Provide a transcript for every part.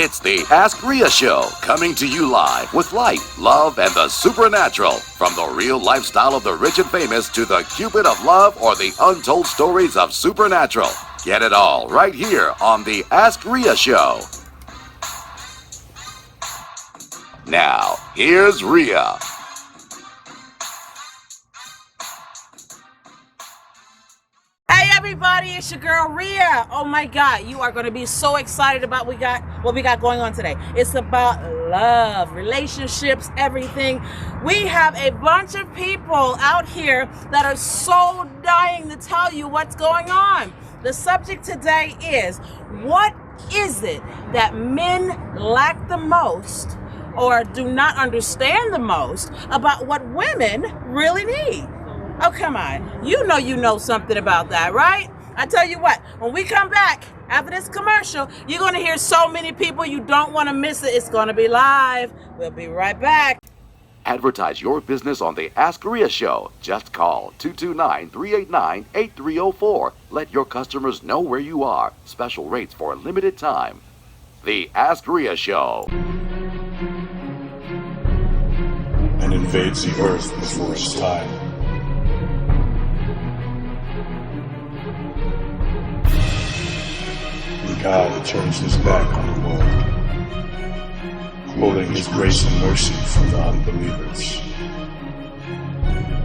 It's the Ask RIA Show, coming to you live with life, love, and the supernatural. From the real lifestyle of the rich and famous to the Cupid of love or the untold stories of supernatural. Get it all right here on the Ask RIA Show. Now, here's RIA. Hey everybody, it's your girl RIA. Oh my God, you are going to be so excited about what we got going on today. It's about love, relationships, everything. We have a bunch of people out here that are so dying to tell you what's going on. The subject today is, what is it that men lack the most or do not understand the most about what women really need? Oh, come on. You know something about that, right? I tell you what, when we come back after this commercial, you're going to hear so many people, you don't want to miss it. It's going to be live. We'll be right back. Advertise your business on the Ask RIA Show. Just call 229-389-8304. Let your customers know where you are. Special rates for a limited time. The Ask RIA Show. And invades the earth before its time. The God that turns his back on the world, holding his grace and mercy from the unbelievers.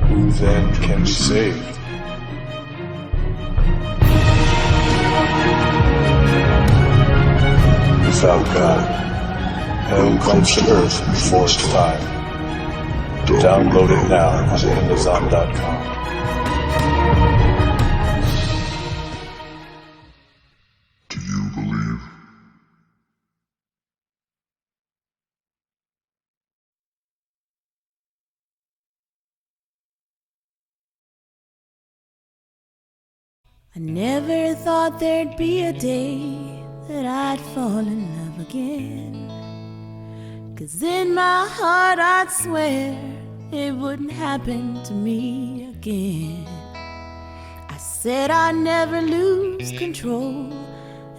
Who then can be saved? Without God, hell comes to earth before its time. Download it now on Amazon.com. Do you believe? I never thought there'd be a day that I'd fall in love again. 'Cause in my heart I'd swear it wouldn't happen to me again. I said I'd never lose control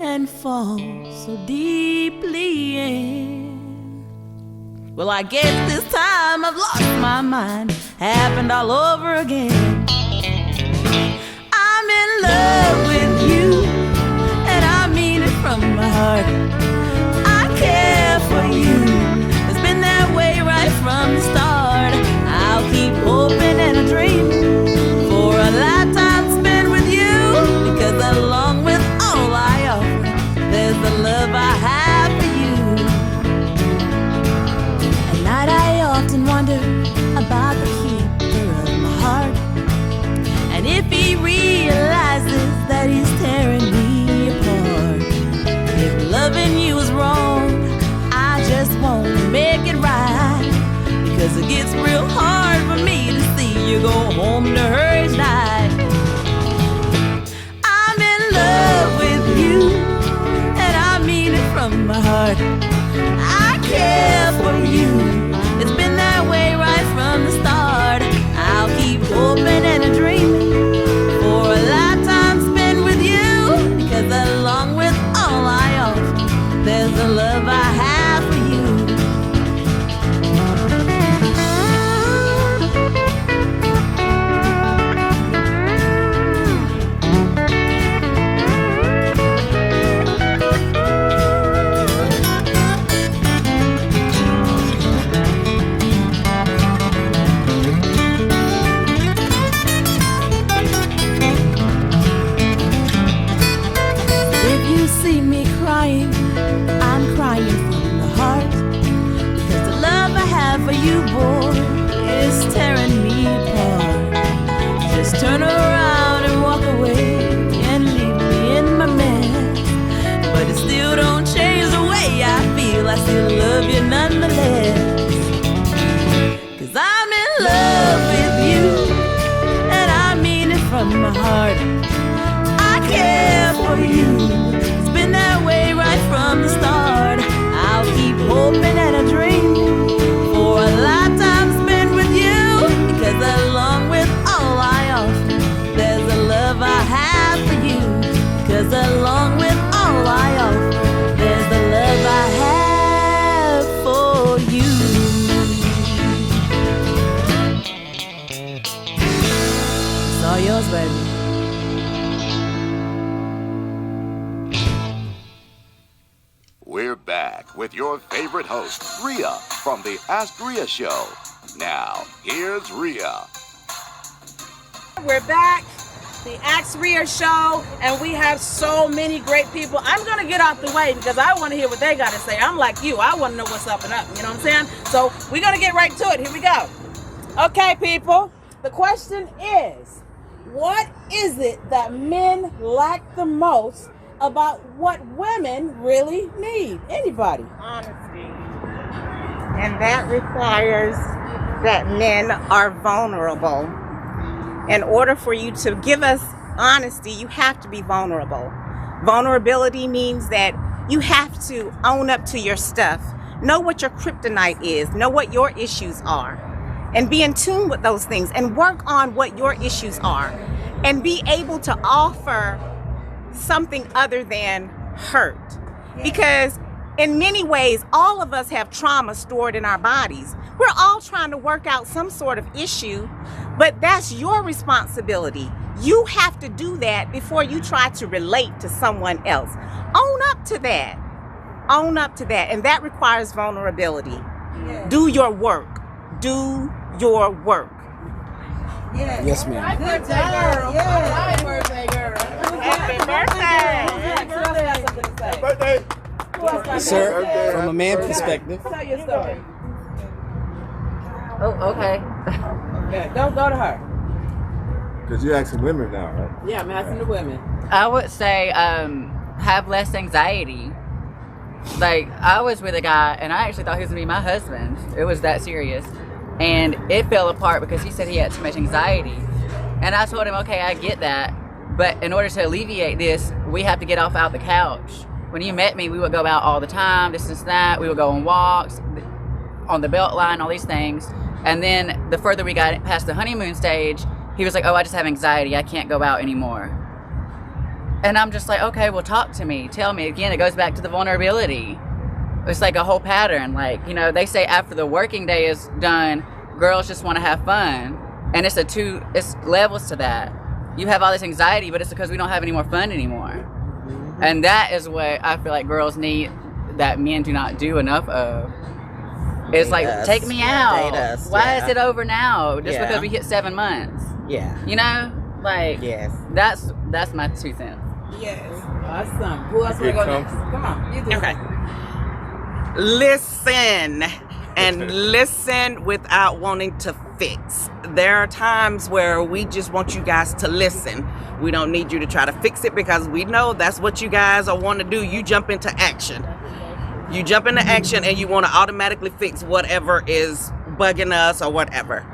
and fall so deeply in. Well, I guess this time I've lost my mind. Happened all over again. I'm in love with you, and I mean it from my heart. I care for you. It's been that way right from the start. I'll keep hoping and dreaming for a lifetime spent with you, because along with all I offer, there's the love I have for you. At night I often wonder about the keeper of my heart, and if he realizes that he's tearing me apart. If loving you is wrong, I just won't make it right, because it gets real hard for me to see you go home to her each night. I'm in love with you, and I mean it from my heart. I care for you. It's been that way right from the start. I'll keep hoping and dreaming for a lifetime spent with you, because along with all I offer, there's the love I have for you. back with your favorite host, Rhea, from the Ask Rhea Show. Now, here's Rhea. We're back, the Ask Rhea Show, and we have so many great people. I'm going to get off the way because I want to hear what they got to say. I'm like you. I want to know what's up and up. You know what I'm saying? So we're going to get right to it. Here we go. Okay, people. The question is, what is it that men lack the most about what women really need? Anybody? Honesty. And that requires that men are vulnerable. In order for you to give us honesty, you have to be vulnerable. Vulnerability means that you have to own up to your stuff. Know what your kryptonite is. Know what your issues are. And be in tune with those things and work on what your issues are. And be able to offer something other than hurt. Because in many ways, all of us have trauma stored in our bodies. We're all trying to work out some sort of issue, but that's your responsibility. You have to do that before you try to relate to someone else. Own up to that. Own up to that. And that requires vulnerability. Yes. Do your work. Do your work. Yes, yes ma'am. Happy birthday, girl. Yes. Happy birthday, girl. Happy birthday. Sir, from a man perspective. Tell your story. Oh, okay. Yeah, don't go to her. Because you're asking women now, right? Yeah, I'm asking the women. I would say have less anxiety. Like, I was with a guy, and I actually thought he was going to be my husband. It was that serious. And it fell apart because he said he had too much anxiety. And I told him, okay, I get that. But in order to alleviate this, we have to get off out the couch. When you met me, we would go out all the time, this and that. We would go on walks, on the belt line, all these things. And then the further we got past the honeymoon stage, he was like, oh, I just have anxiety. I can't go out anymore. And I'm just like, okay, well, talk to me. Tell me. Again, it goes back to the vulnerability. It's like a whole pattern. Like, you know, they say after the working day is done, girls just want to have fun. And it's levels to that. You have all this anxiety, but it's because we don't have any more fun anymore. And that is what I feel like girls need that men do not do enough of. It's like, take me out. Why is it over now? Just because we hit 7 months. Yeah. You know? Like, Yes. That's my 2 cents. Yes. Awesome. Who else will go next? Come on. You do it. Okay. Listen. And listen without wanting to fix. There are times where we just want you guys to listen. We don't need you to try to fix it because we know that's what you guys want to do. You jump into action. You jump into action and you want to automatically fix whatever is bugging us or whatever.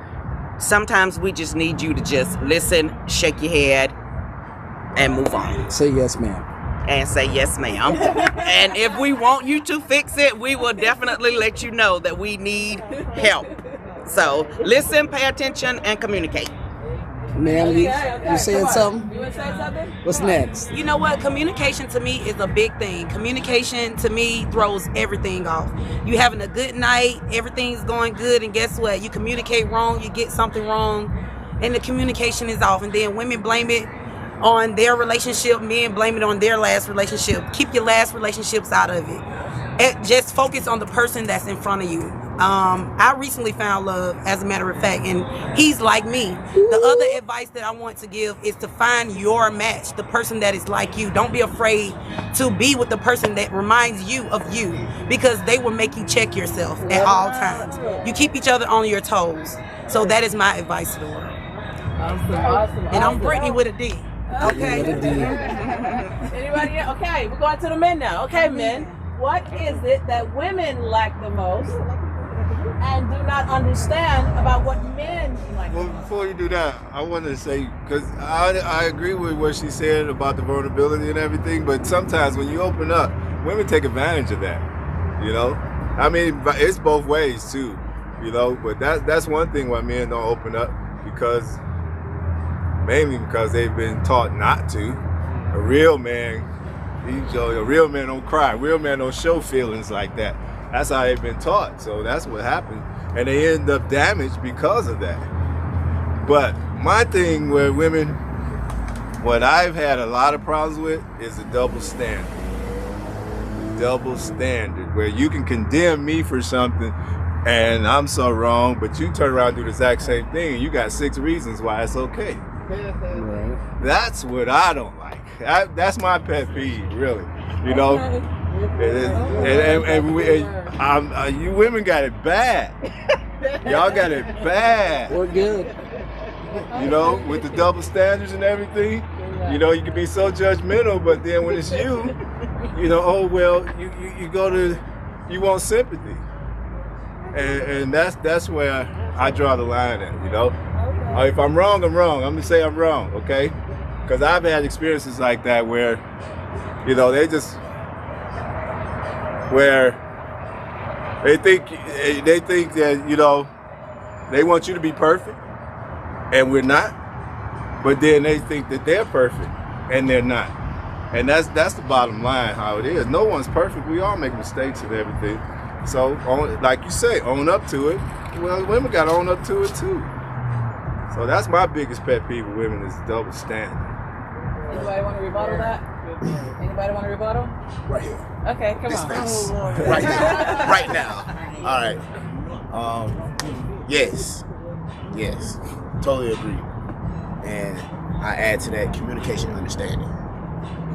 Sometimes we just need you to just listen, shake your head, and move on. Say yes ma'am. And say yes ma'am. And if we want you to fix it, we will definitely let you know that we need help. So listen, pay attention, and communicate. Ma'am, you saying something? You want to say something? What's next? You know what? Communication to me is a big thing. Communication to me throws everything off. You having a good night, everything's going good, and guess what? You communicate wrong, you get something wrong, and the communication is off. And then women blame it on their relationship, men blame it on their last relationship. Keep your last relationships out of it. Just focus on the person that's in front of you. I recently found love, as a matter of fact, and he's like me. The other advice that I want to give is to find your match, the person that is like you. Don't be afraid to be with the person that reminds you of you, because they will make you check yourself at all times. You keep each other on your toes. So that is my advice to the world. Awesome. And I'm Brittany with a D. Okay. Anybody else? Okay, we're going to the men now. Okay, men. What is it that women lack the most and do not understand about what men like? Well, before you do that, I want to say, because I agree with what she said about the vulnerability and everything, but sometimes when you open up, women take advantage of that, you know? I mean, it's both ways too, you know, but that's one thing why men don't open up, mainly because they've been taught not to. A real man don't cry. A real man don't show feelings like that. That's how they've been taught. So that's what happened. And they end up damaged because of that. But my thing with women, what I've had a lot of problems with is the double standard. double standard where you can condemn me for something and I'm so wrong, but you turn around and do the exact same thing and you got 6 reasons why it's okay. Right. That's what I don't like. That's my pet peeve, really. You know, you women got it bad. Y'all got it bad. We're good. You know, with the double standards and everything. You know, you can be so judgmental, but then when it's you know, oh well, you want sympathy, and that's where I draw the line at. You know, if I'm wrong, I'm wrong. I'm gonna say I'm wrong, okay? Because I've had experiences like that where, you know, they think that, you know, they want you to be perfect, and we're not. But then they think that they're perfect, and they're not. And that's the bottom line, how it is. No one's perfect. We all make mistakes and everything. So, like you say, own up to it. Well, women got to own up to it too. So that's my biggest pet peeve with women is double standard. Anybody want to rebuttal that? Anybody want to rebuttal? Right here. Okay, come on. Right now. Right now. All right. Yes. Totally agree. And I add to that communication and understanding.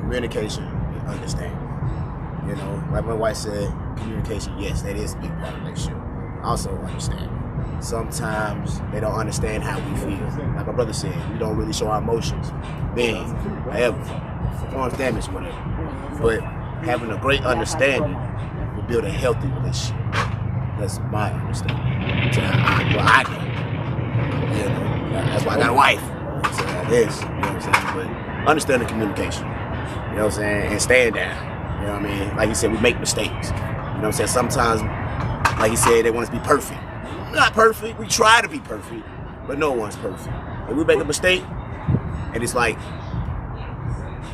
Communication and understanding. You know, like my wife said, communication, yes, that is a big part of the relationship. Also understanding. Sometimes they don't understand how we feel. Like my brother said, we don't really show our emotions. Then, however, don't understand this, whatever. But having a great understanding will build a healthy relationship. That's my understanding. So I do. You know, that's why I got a wife. So this, you know what I'm saying? But understanding communication. You know what I'm saying? And stand down. You know what I mean? Like you said, we make mistakes. You know what I'm saying? Sometimes, like you said, they want us to be perfect. We're not perfect. We try to be perfect, but no one's perfect. If we make a mistake, and it's like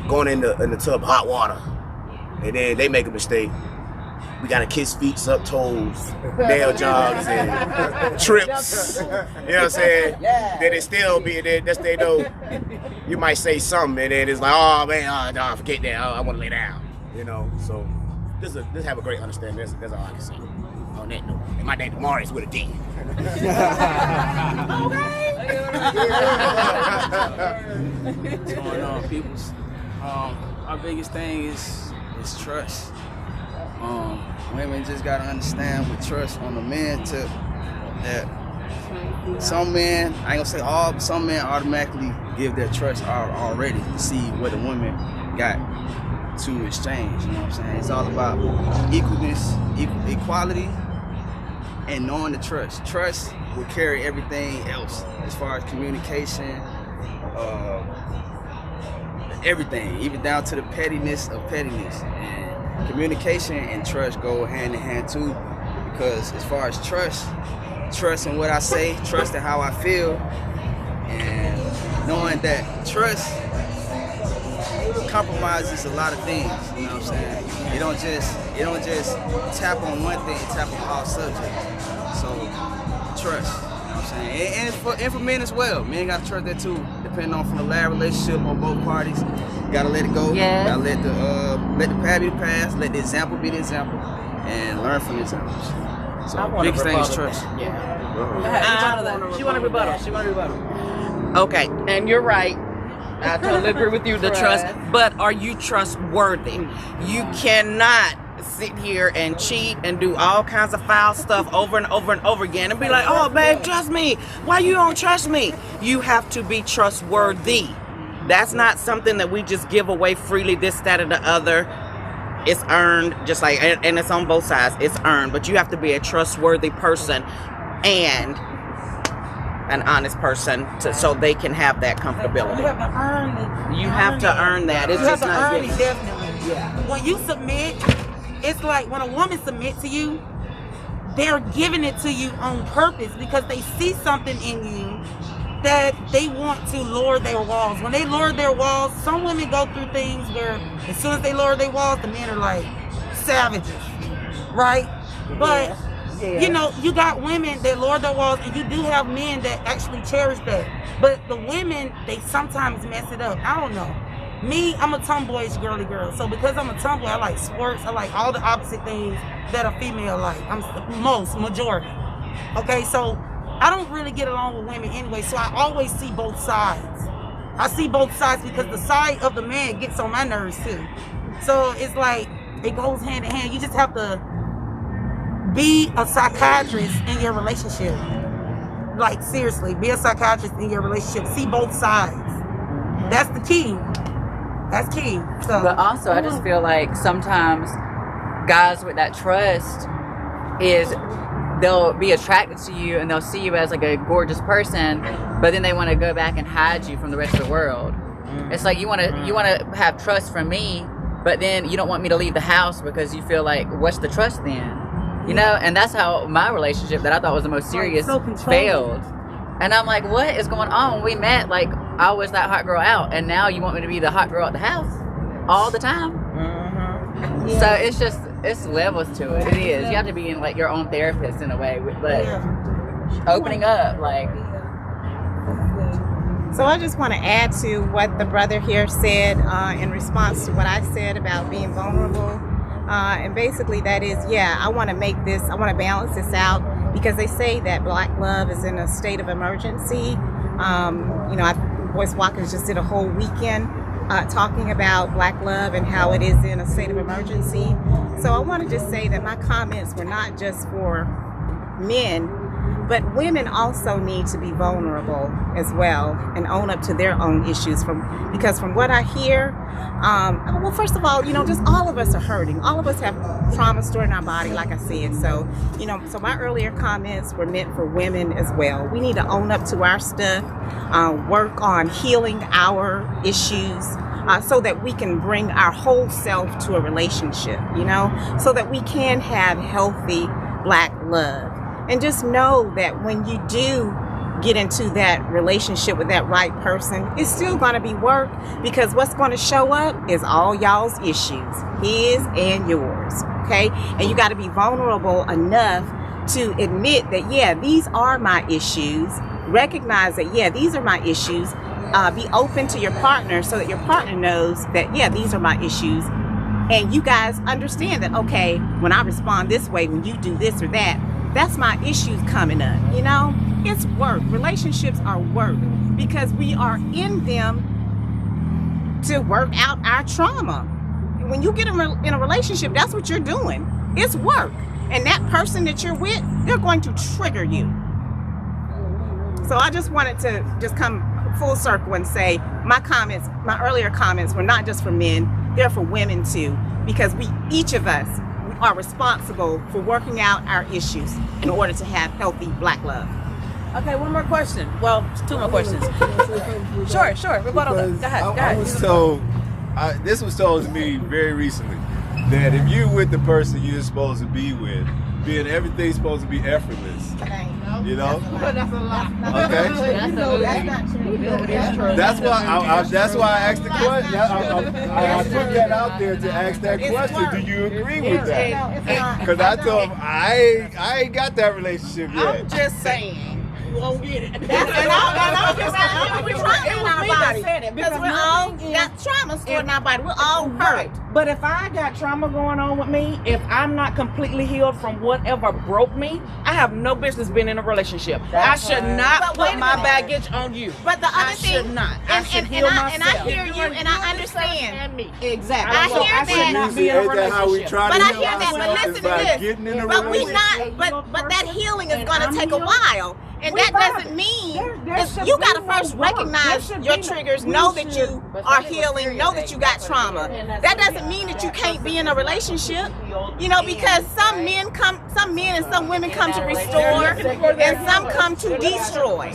going in the tub, hot water, and then they make a mistake, we gotta kiss feet, suck toes, nail jobs, and trips. You know what I'm saying? Then it still be there. That's they know. You might say something, and then it's like, oh man, no, forget that. I want to lay down. You know. So just have a great understanding. That's all I can say on that note. And my name tomorrow is with a D. What's going on, peoples? Our biggest thing is trust. Women just gotta understand with trust on the man tip that some men, I ain't gonna say all, but some men automatically give their trust out already to see what the woman got to exchange. You know what I'm saying? It's all about equalness, equality, and knowing the trust. Trust will carry everything else as far as communication, everything, even down to the pettiness of pettiness. And communication and trust go hand in hand too, because as far as trust in what I say, trust in how I feel, and knowing that trust compromises a lot of things. You know what I'm saying? It don't just tap on one thing, tap on all subjects. So trust. You know what I'm saying? And for men as well. Men gotta trust that too, depending on from the last relationship on both parties. You gotta let it go. Yes. You gotta let the past be the past, let the example be the example, and learn from the examples. So biggest thing is trust. She want to rebuttal. Okay, and you're right. I totally agree with you, the trust. But are you trustworthy? You cannot sit here and cheat and do all kinds of foul stuff over and over and over again and be like, oh, babe, trust me. Why you don't trust me? You have to be trustworthy. That's not something that we just give away freely, this, that, or the other. It's earned, just like, and it's on both sides. It's earned, but you have to be a trustworthy person and an honest person so they can have that comfortability. You have to earn it. You have to earn that. It's just not earn it, definitely. Yeah. When you submit, it's like when a woman submits to you, they're giving it to you on purpose because they see something in you that they want to lower their walls. When they lower their walls, some women go through things where as soon as they lower their walls, the men are like savages, right? But you know, you got women that lower their walls, and you do have men that actually cherish that. But the women, they sometimes mess it up. I don't know. Me, I'm a tomboyish girly girl. So because I'm a tomboy, I like sports. I like all the opposite things that a female like. I'm majority. Okay, so I don't really get along with women anyway. So I always see both sides. I see both sides because the side of the man gets on my nerves too. So it's like it goes hand in hand. You just have to be a psychiatrist in your relationship. Like seriously, be a psychiatrist in your relationship. See both sides. That's the key. That's key. So, but also, I just feel like sometimes guys with that trust is they'll be attracted to you and they'll see you as like a gorgeous person, but then they want to go back and hide you from the rest of the world. It's like you want to have trust from me, but then you don't want me to leave the house because you feel like, what's the trust then? You know, and that's how my relationship that I thought was the most serious failed. And I'm like, what is going on? When we met, like, I was that hot girl out, and now you want me to be the hot girl at the house all the time? Yeah. So it's just, it's levels to it. It is. You have to be in, like, your own therapist in a way, but opening up, like. So I just want to add to what the brother here said in response to what I said about being vulnerable. And basically that is, I want to balance this out because they say that Black love is in a state of emergency. Voice Walkers just did a whole weekend talking about Black love and how it is in a state of emergency. So I want to just say that my comments were not just for men, but women also need to be vulnerable as well and own up to their own issues. Because from what I hear, well, first of all, just all of us are hurting. All of us have trauma stored in our body, like I said. So, so my earlier comments were meant for women as well. We need to own up to our stuff, work on healing our issues, so that we can bring our whole self to a relationship, so that we can have healthy Black love. And just know that when you do get into that relationship with that right person, it's still going to be work because what's going to show up is all y'all's issues, his and yours, okay? And you got to be vulnerable enough to admit that, these are my issues. Recognize that, these are my issues. Be open to your partner so that your partner knows that, these are my issues. And you guys understand that, okay, when I respond this way, when you do this or that, that's my issues coming up, It's work. Relationships are work because we are in them to work out our trauma. When you get in a relationship, that's what you're doing. It's work. And that person that you're with, they're going to trigger you. So I just wanted to just come full circle and say my earlier comments were not just for men, they're for women too, because each of us are responsible for working out our issues in order to have healthy Black love. Okay, one more question. Well, two more questions. Sure. Rebuttal. Go ahead. I was told, this was told to me very recently, that if you're with the person you're supposed to be with, then everything's supposed to be effortless. That's a lot. Okay. That's why I asked the question. I put that out there to ask that question. Do you agree with that? Because I told him I ain't got that relationship yet. I'm just saying. You won't get it. We're because we all got trauma stored in our body. We're all hurt. But if I got trauma going on with me, if I'm not completely healed from whatever broke me, I have no business being in a relationship. I should not put my baggage on you. But the other thing, I should not. I should heal myself. And I hear you, and I understand. Exactly. I hear that. I should not be in a relationship. But I hear that. But listen to this. But we not. But that healing is going to take a while. And that doesn't mean you got to first recognize your triggers, know that you are healing, know that you got trauma. That doesn't mean that you can't be in a relationship, because some men and some women come to restore and some come to destroy.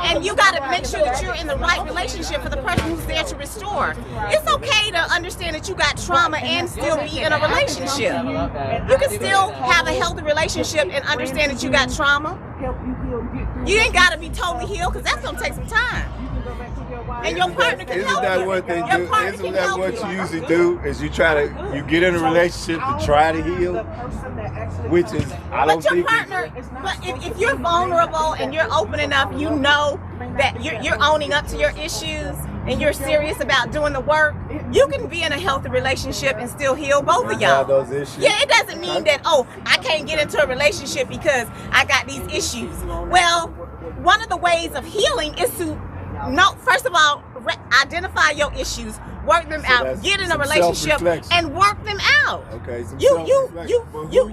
And you got to make sure that you're in the right relationship for the person who's there to restore. It's okay to understand that you got trauma and still be in a relationship. You can still have a healthy relationship and understand that you got trauma. You ain't got to be totally healed because that's going to take some time. And your partner can help you. Isn't that what they do? Isn't that what you usually do? Is you get in a relationship to try to heal, which is But if you're vulnerable and you're open enough, you know that you're owning up to your issues. and you're serious about doing the work, you can be in a healthy relationship and still heal both of y'all. Those issues. Yeah, it doesn't mean that, oh, I can't get into a relationship because I got these issues. Well, one of the ways of healing is to know, first of all, identify your issues, work them out, get in a relationship and work them out. Okay,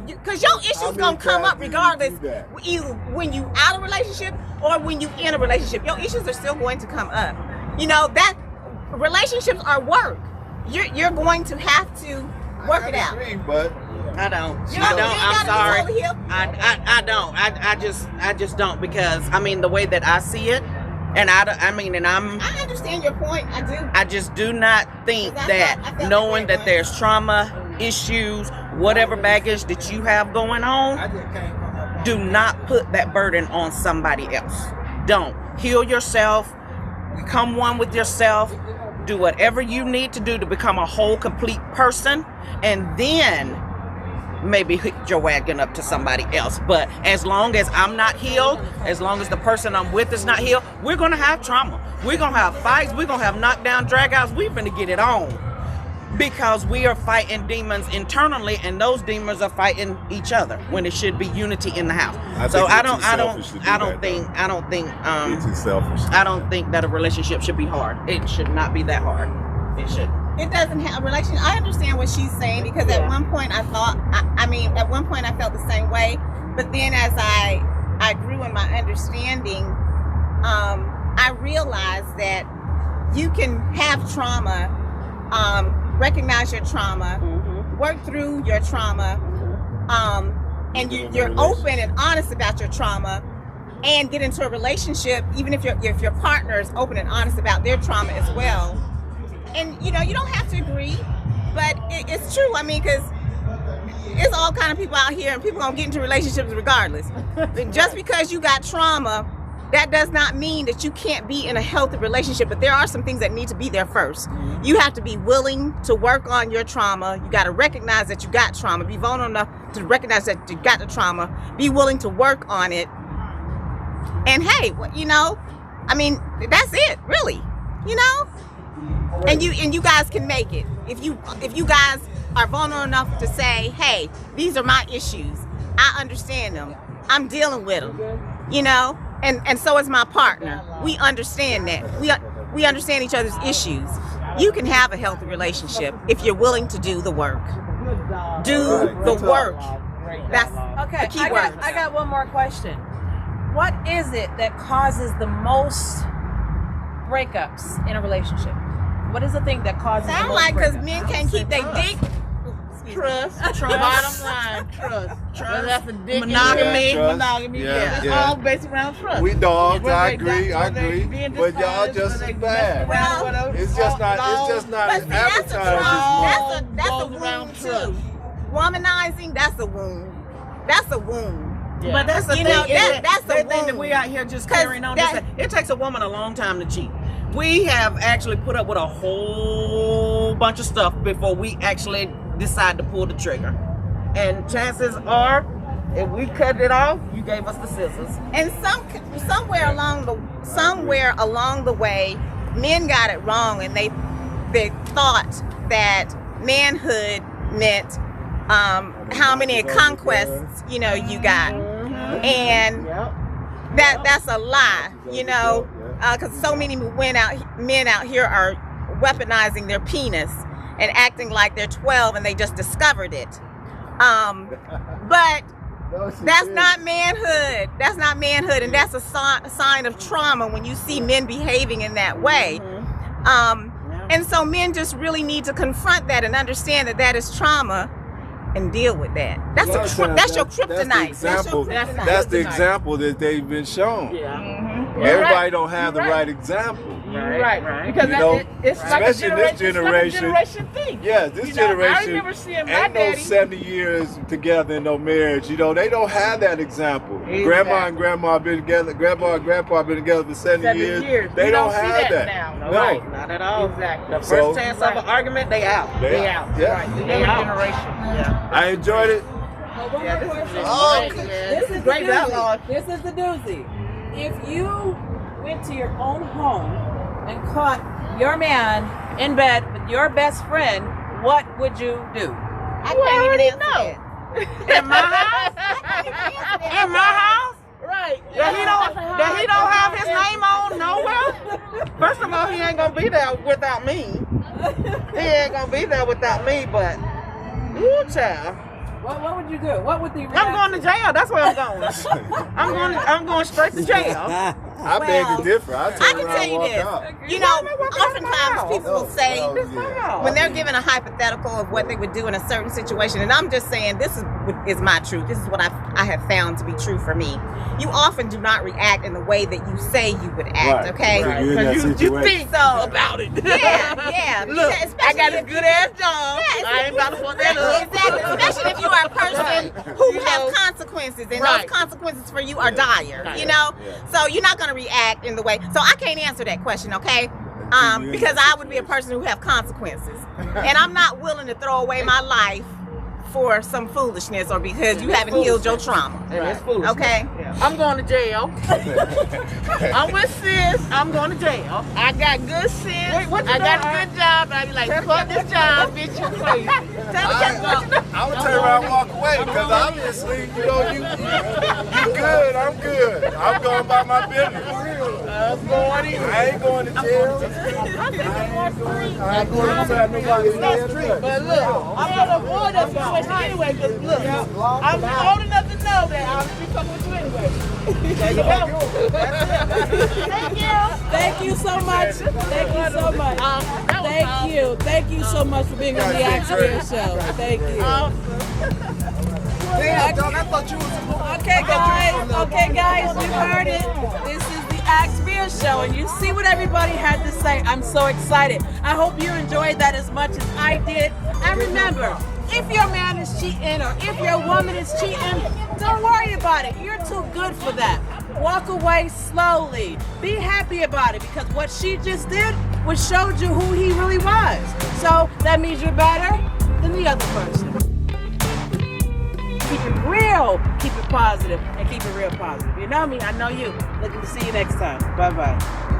because your issues gonna come up regardless, either when you out of relationship or when you in a relationship. Your issues are still going to come up. You know that relationships are work. You're going to have to work it out. But I don't. You I know, don't. you I'm gotta sorry. be totally healed. I don't. I just don't, because I mean the way that I see it, and I understand your point. I do. I just do not think that knowing that there's trauma, issues, whatever baggage that you have going on, do not put that burden on somebody else. Don't. Heal yourself. Become one with yourself. Do whatever you need to do to become a whole, complete person, and then maybe hook your wagon up to somebody else. But as long as I'm not healed, as long as the person I'm with is not healed, we're gonna have trauma. We're gonna have fights. We're gonna have knockdown, dragouts. We're gonna get it on, because we are fighting demons internally, and those demons are fighting each other when it should be unity in the house. I don't think that a relationship should be hard. It should not be that hard. It should. It doesn't have a relation. I understand what she's saying, because at one point I thought, at one point I felt the same way, but then as I grew in my understanding, I realized that you can have trauma, recognize your trauma, work through your trauma, and you're open and honest about your trauma, and get into a relationship, even if your partner is open and honest about their trauma as well. And you know, you don't have to agree, but it's true. I mean, because it's all kind of people out here, and people gonna get into relationships regardless. Just because you got trauma, that does not mean that you can't be in a healthy relationship. But there are some things that need to be there first. You have to be willing to work on your trauma. You got to recognize that you got trauma. Be vulnerable enough to recognize that you got the trauma. Be willing to work on it. And hey, you know, I mean, that's it, really. You know. And you guys can make it. If you guys are vulnerable enough to say, hey, these are my issues. I understand them. I'm dealing with them. You know? And so is my partner. We understand that. We understand each other's issues. You can have a healthy relationship if you're willing to do the work. Do the work. That's the key word. I got one more question. What is it that causes the most breakups in a relationship? What is the thing that causes? Sound like because men can't keep their dick. Trust. Bottom line, trust. That's a dick. Monogamy. Yeah. It's all based around trust. We dogs. I agree. But y'all just as bad. It's just not advertised as much. That's a wound too. Womanizing. That's a wound. That's a wound. Yeah. But that's the thing. That's the thing that we out here just carrying on. It takes a woman a long time to cheat. We have actually put up with a whole bunch of stuff before we actually decide to pull the trigger. And chances are, if we cut it off, you gave us the scissors. And somewhere along the way, men got it wrong, and they thought that manhood meant how many conquests you got, and that's a lie, because so many men out here are weaponizing their penis and acting like they're 12 and they just discovered it. But that's not manhood. That's not manhood, and that's a sign of trauma when you see men behaving in that way. And so men just really need to confront that and understand that that is trauma and deal with that. That's your kryptonite. That's the example that they've been shown. Everybody don't have the right example. Right. Because it's especially like this generation. Thing. Yeah, this generation. I remember seeing my ain't no daddy. 70 years together in no marriage. They don't have that example. Exactly. Grandma and grandma been together. Grandpa and grandpa been together for 70 years. They don't have that now. No, right, not at all. Exactly. The first chance of an argument, they out. They out. Yeah. Right. The younger generation. Yeah. I enjoyed it. This is great dialogue. This is the doozy. If you went to your own home and caught your man in bed with your best friend, what would you do? I can't even answer that. In my house? In my house? Right. That he don't have his name on nowhere? First of all, he ain't gonna be there without me. He ain't gonna be there without me, but ooh, child. What would you do? What would the I'm going to jail. That's where I'm going. I'm going straight to jail. I beg to differ. I I can tell you this. You know, oftentimes people will say when they're given a hypothetical of what they would do in a certain situation, and I'm just saying this is my truth. This is what I have found to be true for me. You often do not react in the way that you say you would act. Okay, you think so about it. Yeah. Look, I got a good ass job. I ain't about to fuck that up. Exactly. Especially if you are a person who have consequences, and those consequences for you are dire. You know, so you're not going to react in the way. So I can't answer that question, okay? Because I would be a person who have consequences, and I'm not willing to throw away my life for some foolishness or because you haven't healed your trauma. Okay? I'm going to jail. I'm with sis. I'm going to jail. I got good sense. I got a good job. I be like, fuck this job, bitch, you crazy. I would turn around and walk away because obviously, you know, you good, I'm good. I'm going about my business. I ain't going to jail. I ain't going inside nobody's head. But look, I'm gonna avoid that situation anyway, because look, I'm old enough to know that I'll be fucking with you anyway. There you go. Thank you. Thank you so much. Thank you so much. Thank you. Thank you so much for being on the Ask Real show. Thank you. Damn, dog, I thought you was Okay, guys, you heard it. This is the Ask Real show, and you see what everybody had to say. I'm so excited. I hope you enjoyed that as much as I did. And remember, if your man is cheating or if your woman is cheating, don't worry about it. You're too good for that. Walk away slowly. Be happy about it, because what she just did was showed you who he really was. So that means you're better than the other person. Keep it real, keep it positive, and keep it real positive. You know me, I know you. Looking to see you next time. Bye-bye.